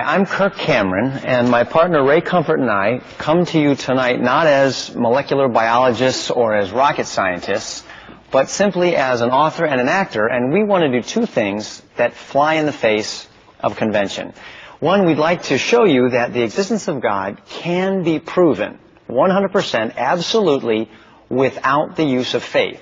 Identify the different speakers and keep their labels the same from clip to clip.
Speaker 1: I'm Kirk Cameron, and my partner Ray Comfort and I come to you tonight not as molecular biologists or as rocket scientists, but simply as an author and an actor, and we want to do two things that fly in the face of convention. One, we'd like to show you that the existence of God can be proven 100% absolutely without the use of faith.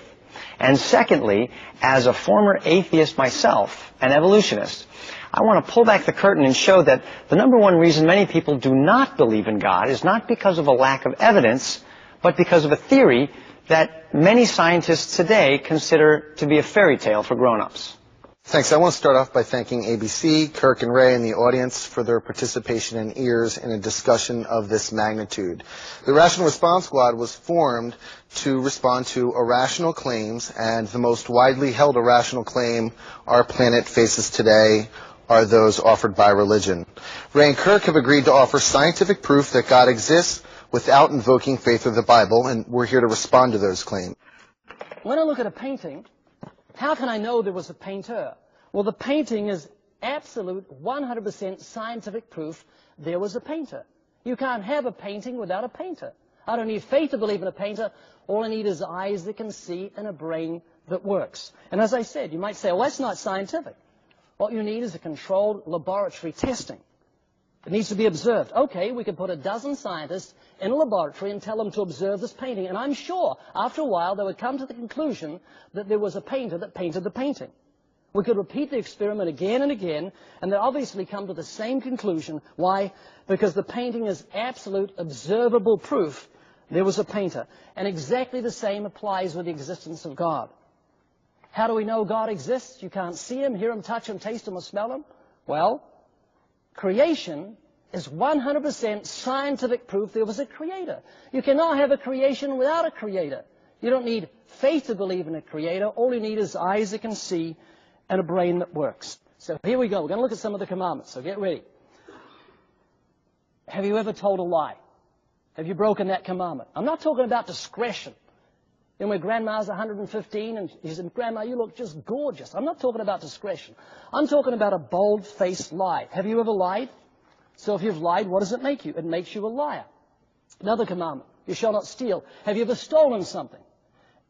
Speaker 1: And secondly, as a former atheist myself, an evolutionist, I want to pull back the curtain and show that the number one reason many people do not believe in God is not because of a lack of evidence, but because of a theory that many scientists today consider to be a fairy tale for grown-ups.
Speaker 2: Thanks. I want to start off by thanking ABC, Kirk and Ray, and the audience for their participation and ears in a discussion of this magnitude. The Rational Response Squad was formed to respond to irrational claims, and the most widely held irrational claim our planet faces today are those offered by religion. Ray and Kirk have agreed to offer scientific proof that God exists without invoking faith or the Bible, and we're here to respond to those claims.
Speaker 3: When I look at a painting, how can I know there was a painter? Well, the painting is absolute 100% scientific proof there was a painter. You can't have a painting without a painter. I don't need faith to believe in a painter. All I need is eyes that can see and a brain that works. And as I said, you might say, well, that's not scientific. What you need is a controlled laboratory testing. It needs to be observed. Okay, we could put a dozen scientists in a laboratory and tell them to observe this painting. And I'm sure after a while they would come to the conclusion that there was a painter that painted the painting. We could repeat the experiment again and again, and they'd obviously come to the same conclusion. Why? Because the painting is absolute observable proof there was a painter. And exactly the same applies with the existence of God. How do we know God exists? You can't see him, hear him, touch him, taste him, or smell him. Well, creation is 100% scientific proof there was a creator. You cannot have a creation without a creator. You don't need faith to believe in a creator. All you need is eyes that can see and a brain that works. So here we go. We're going to look at some of the commandments, so get ready. Have you ever told a lie? Have you broken that commandment? I'm not talking about discretion. You know, when Grandma's 115 and she said, Grandma, you look just gorgeous. I'm not talking about discretion. I'm talking about a bold-faced lie. Have you ever lied? So if you've lied, what does it make you? It makes you a liar. Another commandment, you shall not steal. Have you ever stolen something?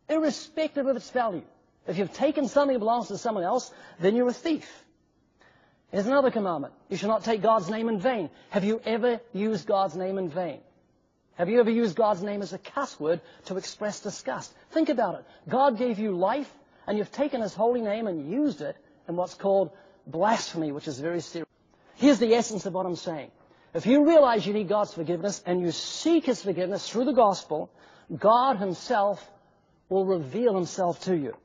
Speaker 3: Irrespective of its value. If you've taken something that belongs to someone else, then you're a thief. Here's another commandment. You shall not take God's name in vain. Have you ever used God's name in vain? Have you ever used God's name as a cuss word to express disgust? Think about it. God gave you life, and you've taken his holy name and used it in what's called blasphemy, which is very serious. Here's the essence of what I'm saying. If you realize you need God's forgiveness and you seek his forgiveness through the gospel, God himself will reveal himself to you.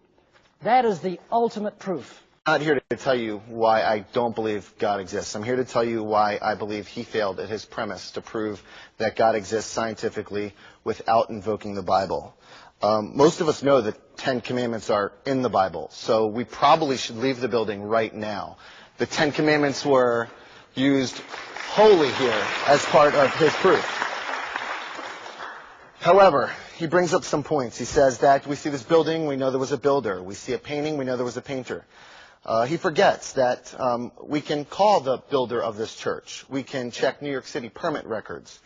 Speaker 3: That is the ultimate proof.
Speaker 2: I'm not here to tell you why I don't believe God exists. I'm here to tell you why I believe he failed at his premise to prove that God exists scientifically without invoking the Bible. Most of us know that 10 Commandments are in the Bible, so we probably should leave the building right now. The 10 Commandments were used wholly here as part of his proof. However, he brings up some points. He says that we see this building, we know there was a builder. We see a painting, we know there was a painter. He forgets that we can call the builder of this church. We can check New York City permit records.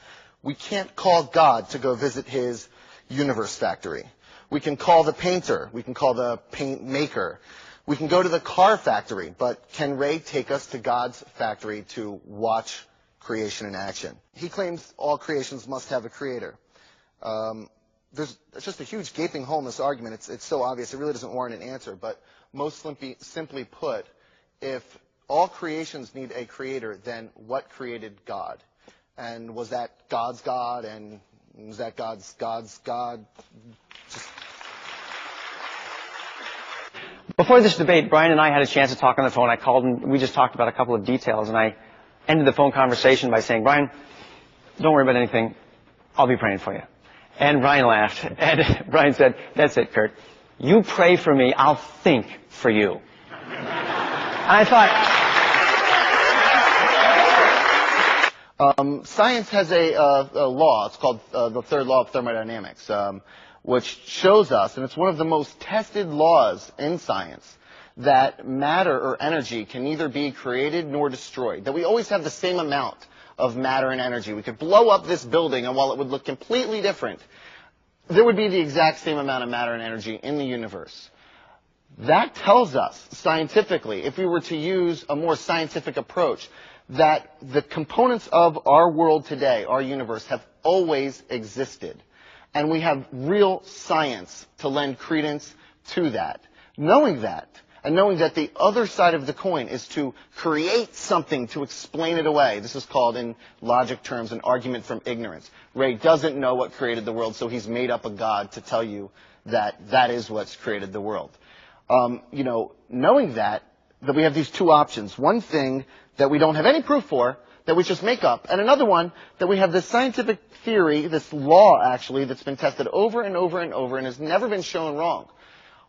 Speaker 2: We can't call God to go visit his universe factory. We can call the painter. We can call the paint maker. We can go to the car factory. But can Ray take us to God's factory to watch creation in action? He claims all creations must have a creator. There's just a huge gaping hole in this argument. It's so obvious. It really doesn't warrant an answer. But most simply put, if all creations need a creator, then what created God? And was that God's God? And was that God's God?
Speaker 1: Before this debate, Brian and I had a chance to talk on the phone. I called and we just talked about a couple of details, and I ended the phone conversation by saying, Brian, don't worry about anything. I'll be praying for you. And Brian laughed, and Brian said, that's it, Kurt. You pray for me, I'll think for you. And I thought...
Speaker 2: Science has a law. It's called the third law of thermodynamics, which shows us, and it's one of the most tested laws in science, that matter or energy can neither be created nor destroyed, that we always have the same amount of matter and energy. We could blow up this building, and while it would look completely different, there would be the exact same amount of matter and energy in the universe. That tells us scientifically, if we were to use a more scientific approach, that the components of our world today, our universe, have always existed. And we have real science to lend credence to that. Knowing that, and knowing that the other side of the coin is to create something to explain it away. This is called, in logic terms, an argument from ignorance. Ray doesn't know what created the world, so he's made up a God to tell you that that is what's created the world. Knowing that we have these two options. One thing that we don't have any proof for, that we just make up, and another one that we have this scientific theory, this law actually, that's been tested over and over and over and has never been shown wrong.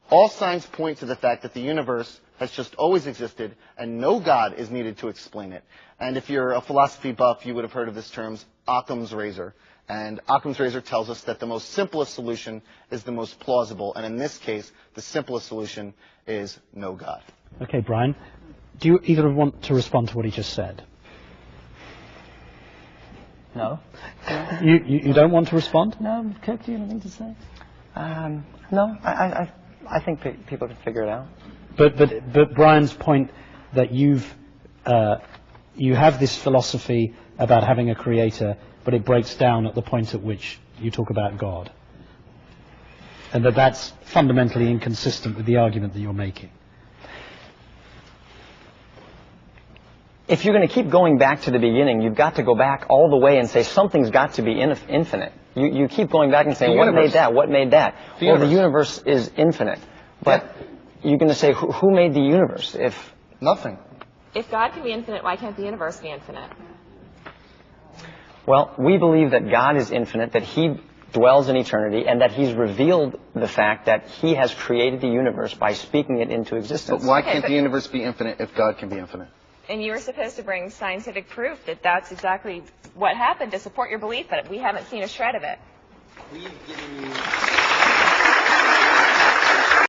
Speaker 2: All signs point to the fact that the universe has just always existed and no God is needed to explain it. And if you're a philosophy buff, you would have heard of this term, Occam's razor. And Occam's razor tells us that the most simplest solution is the most plausible. And in this case, the simplest solution is no God.
Speaker 4: Okay, Brian, do you either want to respond to what he just said?
Speaker 1: No.
Speaker 4: You don't want to respond?
Speaker 3: No, Kirk, do you have anything to say?
Speaker 1: No, I think people can figure it out.
Speaker 4: But Brian's point that you have this philosophy about having a creator, but it breaks down at the point at which you talk about God. And that's fundamentally inconsistent with the argument that you're making.
Speaker 1: If you're going to keep going back to the beginning, you've got to go back all the way and say something's got to be infinite. You keep going back and saying, what made that? What made that? Well, the universe is infinite. But you're going to say, who made the universe? If
Speaker 2: nothing.
Speaker 5: If God can be infinite, why can't the universe be infinite?
Speaker 1: Well, we believe that God is infinite, that He dwells in eternity, and that He's revealed the fact that He has created the universe by speaking it into existence.
Speaker 2: But why can't the universe be infinite if God can be infinite?
Speaker 5: And you were supposed to bring scientific proof that that's exactly what happened to support your belief, but we haven't seen a shred of it.
Speaker 2: We've given you